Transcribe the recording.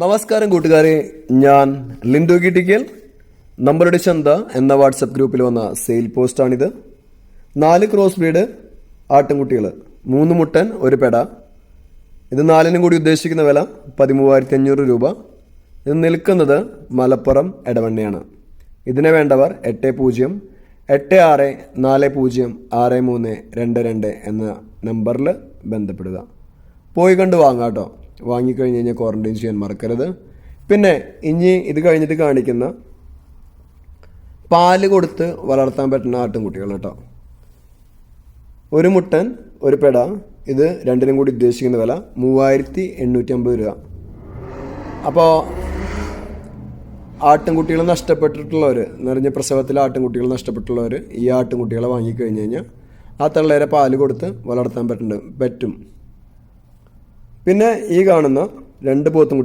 നമസ്കാരം കൂട്ടുകാരെ, ഞാൻ ലിൻഡു കിട്ടിക്കൽ. നമ്മളുടെ ചന്ത എന്ന വാട്സപ്പ് ഗ്രൂപ്പിൽ വന്ന സെയിൽ പോസ്റ്റാണിത്. 4 ക്രോസ് ബ്രീഡ് ആട്ടിൻകുട്ടികൾ, 3 മുട്ടൻ, 1 പെട. ഇത് 4നും കൂടി ഉദ്ദേശിക്കുന്ന വില 13,500 രൂപ. ഇത് നിൽക്കുന്നത് മലപ്പുറം എടവണ്ണയാണ്. ഇതിനെ വേണ്ടവർ 8086406322 എന്ന നമ്പറിൽ ബന്ധപ്പെടുക. പോയി കണ്ട് വാങ്ങാം കേട്ടോ. വാങ്ങിക്കഴിഞ്ഞ് കഴിഞ്ഞാൽ ക്വാറൻറ്റൈൻ ചെയ്യാൻ മറക്കരുത്. പിന്നെ ഇനി ഇത് കഴിഞ്ഞിട്ട് കാണിക്കുന്ന പാല് കൊടുത്ത് വളർത്താൻ പറ്റുന്ന ആട്ടിൻകുട്ടികൾ കേട്ടോ. 1 മുട്ടൻ, 1 പെട. ഇത് രണ്ടിനും കൂടി ഉദ്ദേശിക്കുന്ന വില 3850 രൂപ. അപ്പോൾ ആട്ടിൻകുട്ടികൾ നഷ്ടപ്പെട്ടിട്ടുള്ളവർ, നിറഞ്ഞ പ്രസവത്തിലെ ആട്ടിൻകുട്ടികൾ നഷ്ടപ്പെട്ടുള്ളവർ ഈ ആട്ടിൻകുട്ടികളെ വാങ്ങിക്കഴിഞ്ഞ് കഴിഞ്ഞാൽ ആ തള്ളേരെ പാല് കൊടുത്ത് വളർത്താൻ പറ്റും. പിന്നെ ഈ കാണുന്ന 2 പോത്തും